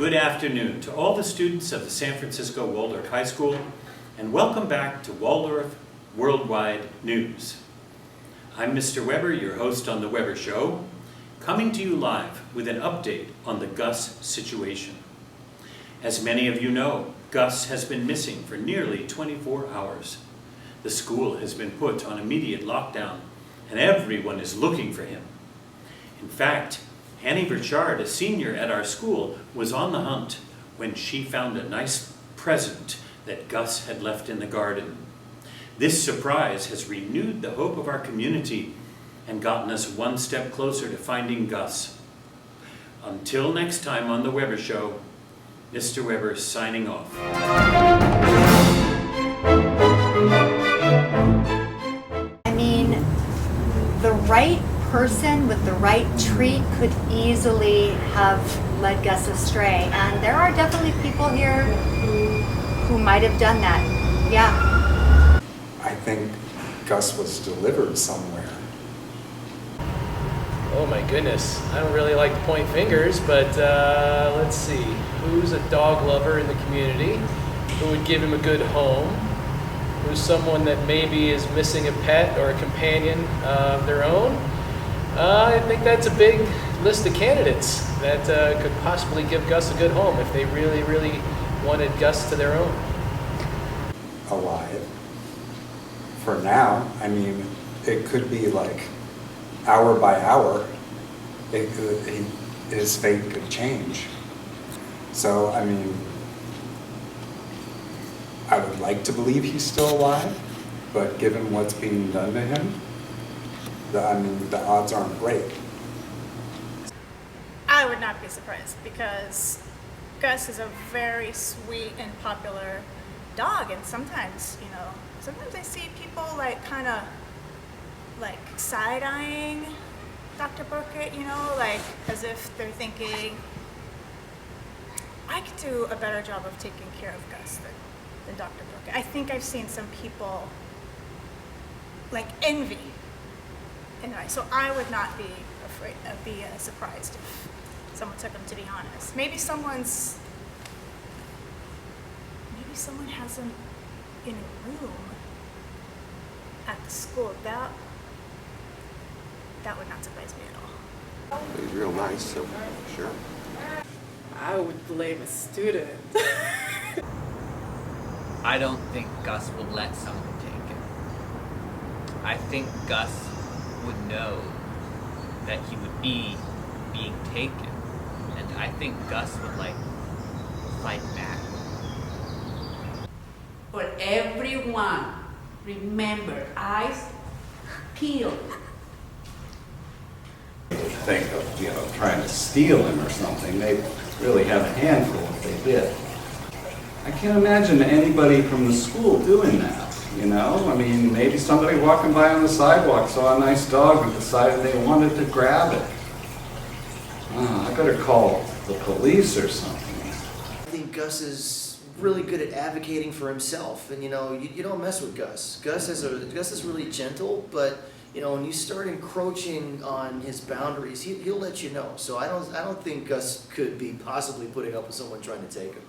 Good afternoon to all the students of the San Francisco Waldorf High School, and welcome back to Waldorf Worldwide News. I'm Mr. Weber, your host on The Weber Show, coming to you live with an update on the Gus situation. As many of you know, Gus has been missing for nearly 24 hours. The school has been put on immediate lockdown, and everyone is looking for him. In fact, Annie Burchard, a senior at our school, was on the hunt when she found a nice present that Gus had left in the garden. This surprise has renewed the hope of our community and gotten us one step closer to finding Gus. Until next time on The Weber Show, Mr. Weber signing off. I mean, the right person with the right treat could easily have led Gus astray, and there are definitely people here who might have done that. Yeah. I think Gus was delivered somewhere. Oh my goodness, I don't really like to point fingers, but let's see. Who's a dog lover in the community? Who would give him a good home? Who's someone that maybe is missing a pet or a companion of their own? I think that's a big list of candidates that could possibly give Gus a good home if they really, really wanted Gus to their own. Alive. For now, I mean, it could be like hour by hour, his fate could change. So, I mean, I would like to believe he's still alive, but given what's being done to him, the odds aren't great. I would not be surprised because Gus is a very sweet and popular dog, and sometimes I see people kind of side-eyeing Dr. Burkett, like as if they're thinking, I could do a better job of taking care of Gus than Dr. Burkett. I think I've seen some people envy. Anyway, so I would not be surprised if someone took him, to be honest. Maybe someone has him in a room at the school. That would not surprise me at all. He's real nice, so sure. I would blame a student. I don't think Gus would let someone take him. I think Gus would know that he would be being taken, and I think Gus would fight back. For everyone, remember, eyes peeled. Think of trying to steal him or something. They really have a handful if they did. I can't imagine anybody from the school doing that. I mean, maybe somebody walking by on the sidewalk saw a nice dog and decided they wanted to grab it. I better call the police or something. I think Gus is really good at advocating for himself, and you don't mess with Gus. Gus is really gentle, but when you start encroaching on his boundaries, he'll let you know. So I don't think Gus could be possibly putting up with someone trying to take him.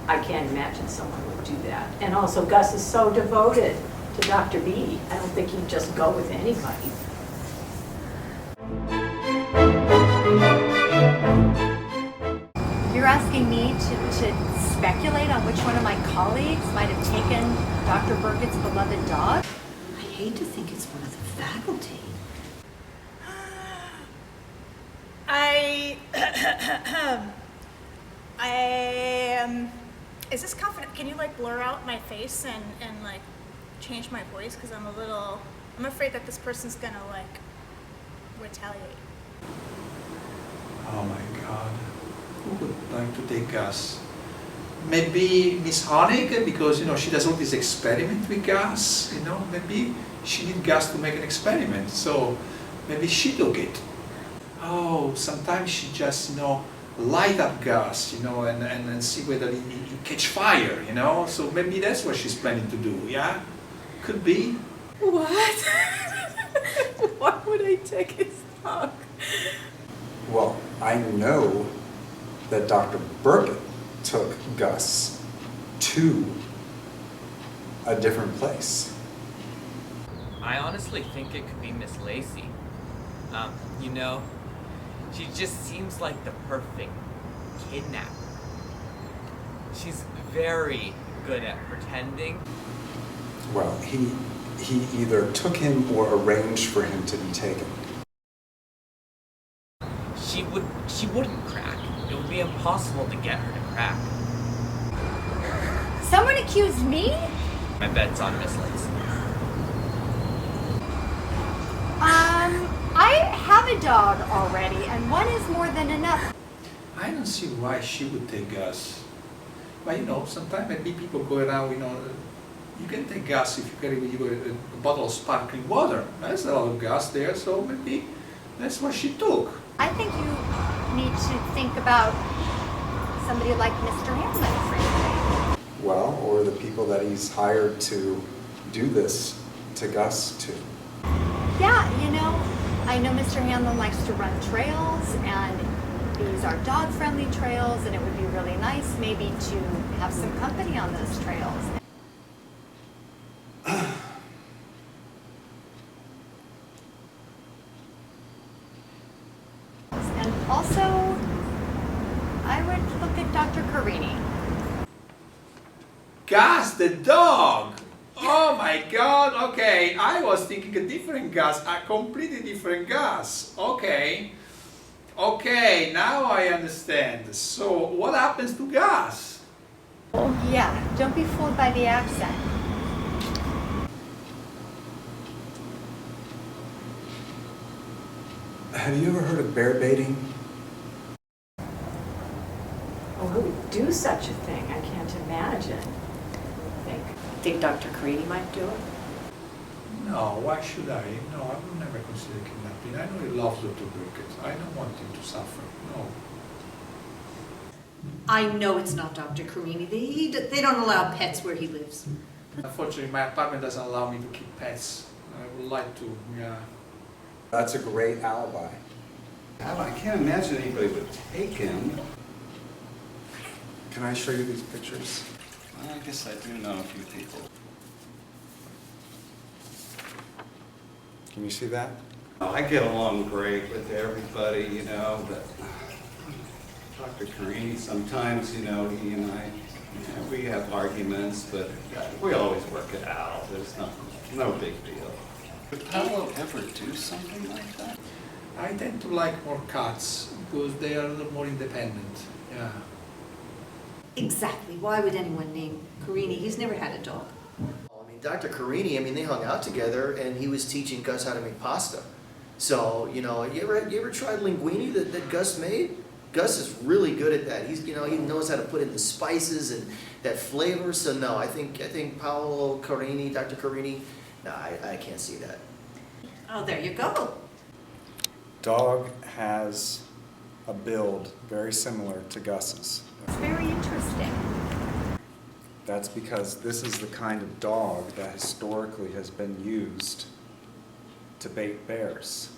I can't imagine someone would do that. And also, Gus is so devoted to Dr. B. I don't think he'd just go with anybody. You're asking me to speculate on which one of my colleagues might have taken Dr. Burkett's beloved dog? I hate to think it's one of the faculty. Is this confident? Can you blur out my face and change my voice? Because I'm afraid that this person's gonna retaliate. Oh my God. Who would like to take Gus? Maybe Miss Honig, because she does all this experiment with Gus. Maybe she needs Gus to make an experiment, so maybe she took it. Oh, sometimes she just light up Gus, and see whether he catch fire, So maybe that's what she's planning to do. Yeah, could be. What? Why would I take his dog? Well, I know that Dr. Burkett took Gus to a different place. I honestly think it could be Miss Lacey. You know, she just seems like the perfect kidnapper. She's very good at pretending. Well, he either took him or arranged for him to be taken. She wouldn't crack. It would be impossible to get her to crack. Someone accused me? My bet's on Miss Lacey. I have a dog already, and one is more than enough. I don't see why she would take Gus. But you know, sometimes maybe people go around, you know, you can take Gus if you carry with you a bottle of sparkling water. There's a lot of gas there, so maybe that's what she took. I think you need to think about somebody like Mr. Hamlin, frankly. Well, or the people that he's hired to do this to Gus to. Yeah, you know, I know Mr. Hamlin likes to run trails, and these are dog-friendly trails, and it would be really nice maybe to have some company on those trails. And also, I would look at Dr. Carini. Gus the dog! Oh my God, okay, I was thinking a different Gus, a completely different Gus. Okay, now I understand. So, what happens to Gus? Yeah, don't be fooled by the accent. Have you ever heard of bear baiting? Oh, who would do such a thing? I can't imagine. Think Dr. Carini might do it? No, why should I? No, I would never consider kidnapping. I know he loves Dr. Burkett. I don't want him to suffer, no. I know it's not Dr. Carini. They don't allow pets where he lives. Unfortunately, my apartment doesn't allow me to keep pets. I would like to, yeah. That's a great alibi. I can't imagine anybody would take him. Can I show you these pictures? Well, I guess I do know a few people. Can you see that? I get along great with everybody, you know, but Dr. Carini, sometimes, you know, he and I, you know, we have arguments, but we always work it out. There's no big deal. Would Paolo ever do something like that? I tend to like more cats because they are a little more independent, yeah. Exactly. Why would anyone name Carini? He's never had a dog. I mean, Dr. Carini, I mean, they hung out together, and he was teaching Gus how to make pasta. So, you know, you ever tried linguine that Gus made? Gus is really good at that. He's, you know, he knows how to put in the spices and that flavor. So no, I think Paolo Carini, Dr. Carini, no, I can't see that. Oh, there you go. Dog has a build very similar to Gus's. It's very interesting. That's because this is the kind of dog that historically has been used to bait bears.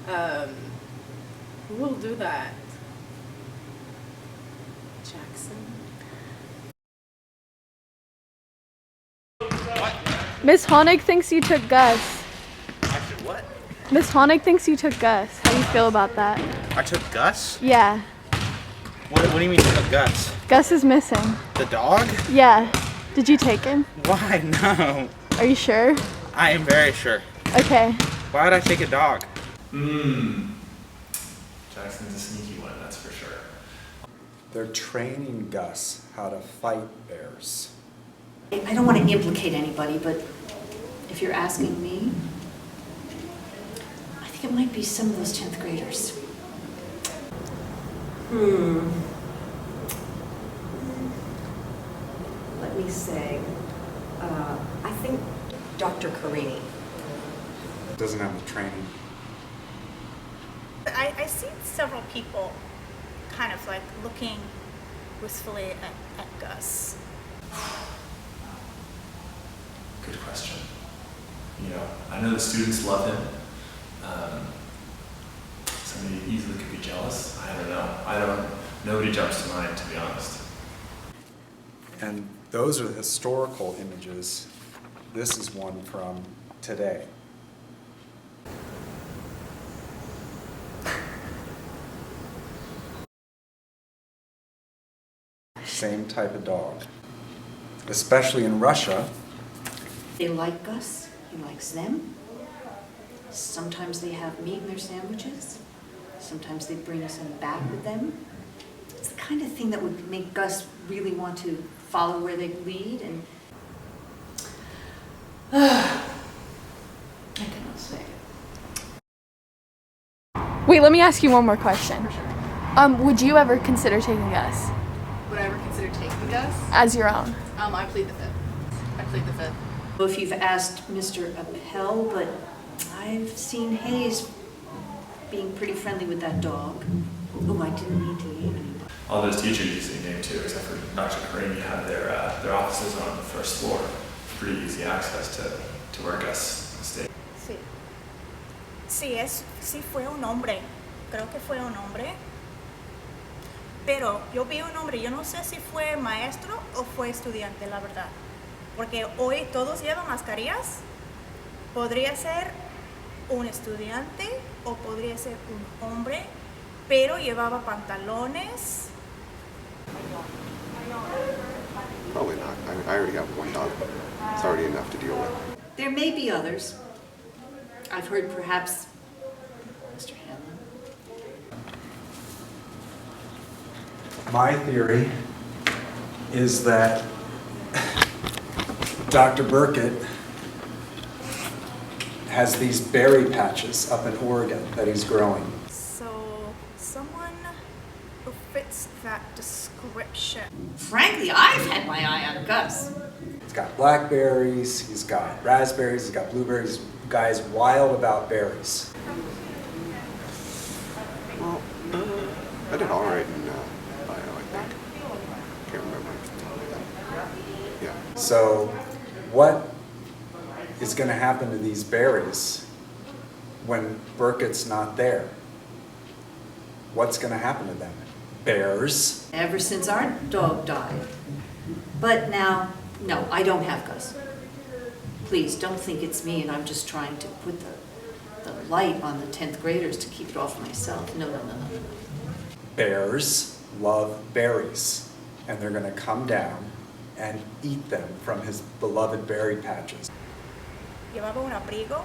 Who will do that? Jackson? Miss Honig thinks you took Gus. I took what? Miss Honig thinks you took Gus. How do you feel about that? I took Gus? Yeah. What do you mean you took Gus? Gus is missing. The dog? Yeah. Did you take him? Why? No. Are you sure? I am very sure. Okay. Why would I take a dog? Jackson's a sneaky one, that's for sure. They're training Gus how to fight bears. I don't want to implicate anybody, but if you're asking me, I think it might be some of those 10th graders. Let me say, I think Dr. Carini. Doesn't have the training. I see several people kind of like looking wistfully at Gus. Good question. You know, I know the students love him. Somebody easily could be jealous jealous. I don't know. Nobody jumps to mind, to be honest. And those are the historical images. This is one from today. Same type of dog. Especially in Russia. They like Gus, he likes them. Sometimes they have meat in their sandwiches. Sometimes they bring some back with them. It's the kind of thing that would make Gus really want to follow where they lead, and I cannot say it. Wait, let me ask you one more question. Would you ever consider taking Gus Would I ever consider taking Gus? as your own? I plead the fifth. I plead the fifth. Well, if you've asked Mr. Appel, but I've seen Hayes being pretty friendly with that dog. Oh, I didn't mean to name anybody. All those teachers usually named too, except for Dr. Kareem, have their offices on the first floor. Pretty easy access to where Gus stayed. Sí. Sí fue un hombre. Creo que fue un hombre. Pero yo vi un hombre, yo no sé si fue maestro o fue estudiante, la verdad. Porque hoy todos llevan mascarillas. Podría ser un estudiante o podría ser un hombre, pero llevaba pantalones. Probably not. I already have one dog. It's already enough to deal with. There may be others. I've heard perhaps Mr. Hanlon. My theory is that Dr. Burkett has these berry patches up in Oregon that he's growing. So, someone who fits that description. Frankly, I've had my eye on Gus. He's got blackberries, he's got raspberries, he's got blueberries. The guy's wild about berries. Well, I did all right in bio, I think. Can't remember. Yeah. So, what is going to happen to these berries when Burkett's not there? What's going to happen to them? Bears. Ever since our dog died. But now, no, I don't have Gus. Please, don't think it's me and I'm just trying to put the light on the 10th graders to keep it off myself. No. Bears love berries, and they're going to come down and eat them from his beloved berry patches. Llevaba un abrigo.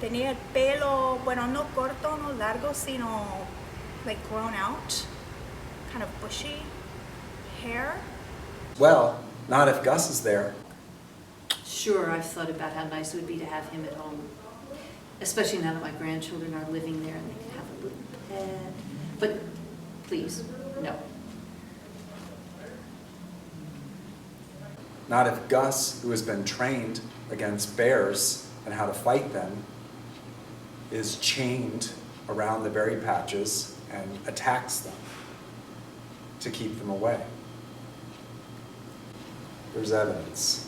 Tenía el pelo, bueno, no corto, no largo, sino like grown out, kind of bushy hair. Well, not if Gus is there. Sure, I've thought about how nice it would be to have him at home. Especially now that my grandchildren are living there and they can have a little pet. But please, no. Not if Gus, who has been trained against bears and how to fight them, is chained around the berry patches and attacks them to keep them away. There's evidence.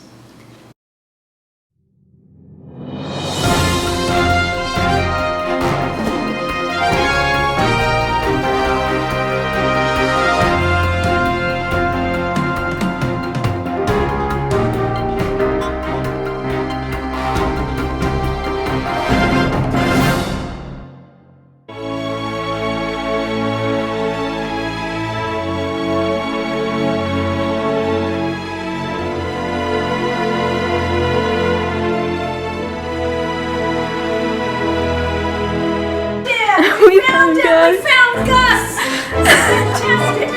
We found Gus. We found Gus! Fantastic!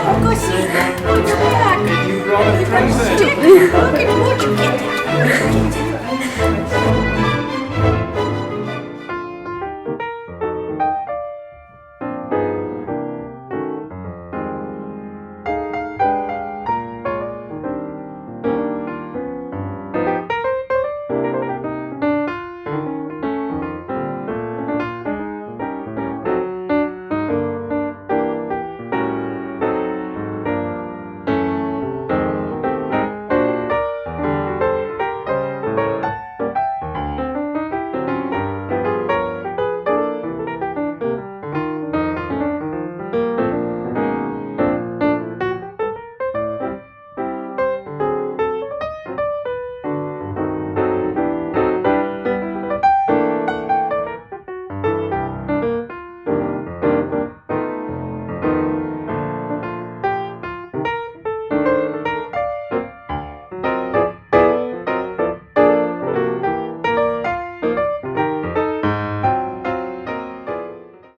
Oh, Gussie, what's back? You brought a present. Look at what you get.